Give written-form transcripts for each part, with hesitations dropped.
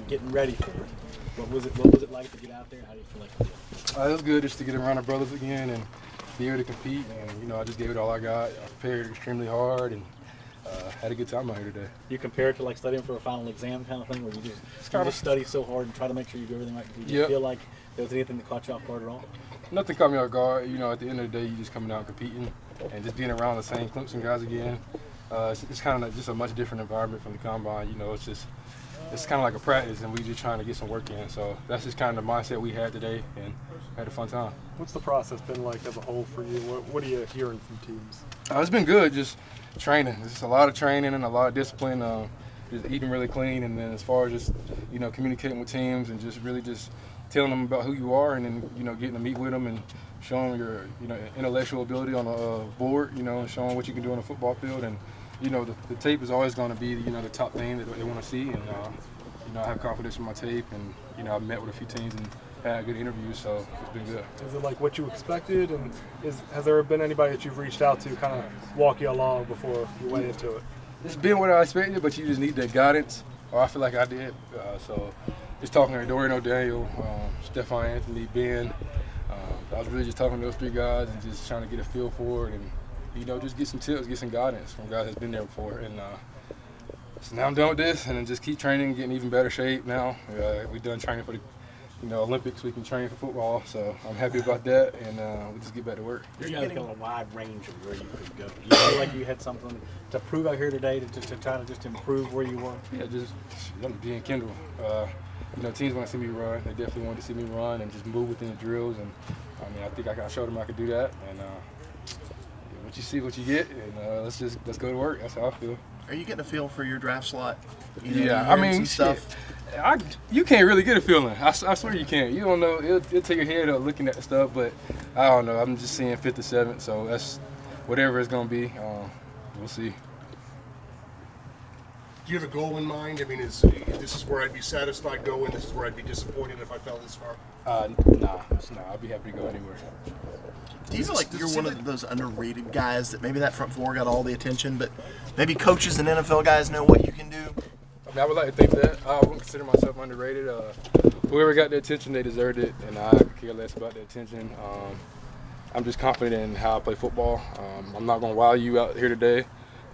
getting ready for it. What was it like to get out there? How do you feel like it did? It was good just to get around our brothers again and be able to compete. And I just gave it all I got. I prepared extremely hard and had a good time out here today. You compare it to like studying for a final exam kind of thing, where you just study so hard and try to make sure you do everything right. Did you feel like there was anything that caught you off guard at all? Nothing caught me off guard. At the end of the day, you just coming out and competing and just being around the same Clemson guys again. It's kind of just a much different environment from the combine. It's kind of like a practice, and we just trying to get some work in. So that's just kind of the mindset we had today, and had a fun time. What's the process been like as a whole for you? What are you hearing from teams? It's been good, just training. It's just a lot of training and a lot of discipline. Just eating really clean, and then as far as just communicating with teams and just really just telling them about who you are, and then getting to meet with them and showing your intellectual ability on a board, and showing what you can do on a football field. And the tape is always going to be the top thing that they want to see, and I have confidence in my tape, and I've met with a few teams and had good interviews, so it's been good. Is it like what you expected, and has there been anybody that you've reached out to kind of walk you along before you went into it? It's been what I expected, but you just need that guidance, or I feel like I did. So just talking to Dorian O'Daniel, Stephon Anthony, Ben, I was really just talking to those three guys and just trying to get a feel for it, and just get some tips, get some guidance from guys that's been there before. And so now I'm done with this, and then just keep training, getting even better shape now. We've done training for the Olympics. We can train for football, so I'm happy about that, and we'll just get back to work. You're getting a wide range of where you could go. Do you feel like you had something to prove out here today to try to just improve where you were? Yeah, just being Kendall. Teams want to see me run. They definitely want to see me run and just move within the drills, and I think I showed them I could do that. And what you see, what you get, and let's go to work. That's how I feel. Are you getting a feel for your draft slot? Stuff. You can't really get a feeling. I swear you can't. You don't know. It'll take your head up looking at the stuff, but I don't know. I'm just seeing 5th or 7th, so that's whatever it's going to be. We'll see. Do you have a goal in mind? This is where I'd be satisfied going. This is where I'd be disappointed if I fell this far. Nah. I'd be happy to go anywhere. Do you feel like you're one of those underrated guys that maybe that front four got all the attention, but maybe coaches and NFL guys know what you can do? I would like to think that. I wouldn't consider myself underrated. Whoever got the attention, they deserved it, and I could care less about the attention. I'm just confident in how I play football. I'm not going to wow you out here today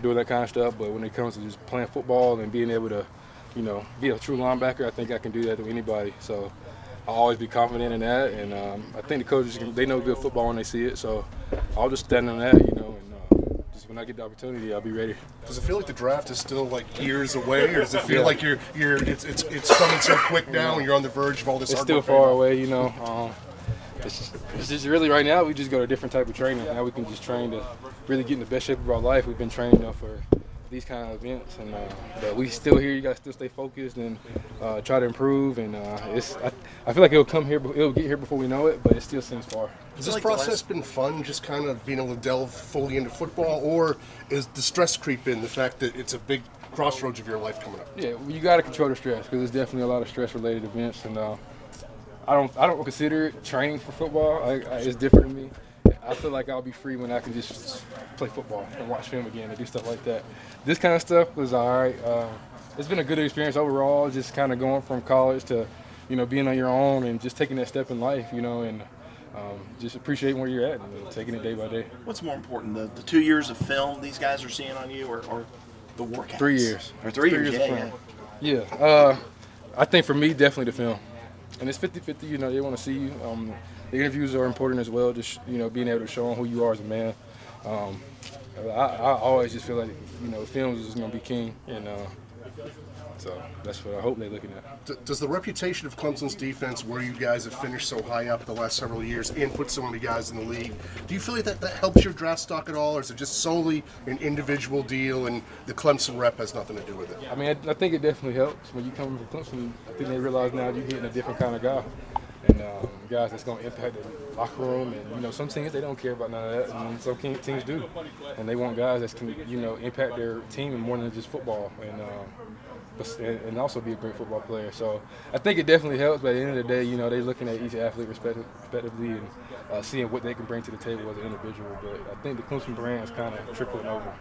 doing that kind of stuff, but when it comes to just playing football and being able to, be a true linebacker, I think I can do that to anybody. So I'll always be confident in that, and I think the coaches, they know good football when they see it, so I'll just stand on that, and just when I get the opportunity, I'll be ready. Does it feel like the draft is still like years away, or does it feel like it's coming so quick now and you're on the verge of all this? It's still far away, It's just really right now we just go to a different type of training. Now we can just train to really get in the best shape of our life. We've been training for these kind of events, and but we still here. You got to still stay focused and try to improve. And I feel like it'll get here before we know it, but it still seems far. Has this process been fun, just kind of being able to delve fully into football, or is the stress creep in, the fact that it's a big crossroads of your life coming up? Yeah, you got to control the stress, because there's definitely a lot of stress-related events, and I don't consider it training for football. It's different to me. I feel like I'll be free when I can just play football and watch film again and do stuff like that. This kind of stuff was all right. It's been a good experience overall, just kind of going from college to, being on your own and just taking that step in life, and just appreciating where you're at and taking it day by day. What's more important, the 2 years of film these guys are seeing on you, or the workouts? 3 years. Or 3 years, of film. Yeah. I think for me, definitely the film. And it's 50-50, they want to see you. The interviews are important as well, just, being able to show them who you are as a man. I always just feel like, films is going to be king, and so that's what I hope they're looking at. Does the reputation of Clemson's defense, where you guys have finished so high up the last several years and put so many guys in the league, do you feel like that helps your draft stock at all, or is it just solely an individual deal and the Clemson rep has nothing to do with it? I think it definitely helps. When you come from Clemson, I think they realize now you're getting a different kind of guy. And guys that's going to impact the locker room. And, some teams, they don't care about none of that, and some teams do. And they want guys that can, impact their team more than just football, and also be a great football player. So I think it definitely helps, but at the end of the day, they're looking at each athlete respectively and seeing what they can bring to the table as an individual. But I think the Clemson brand is kind of trickling over.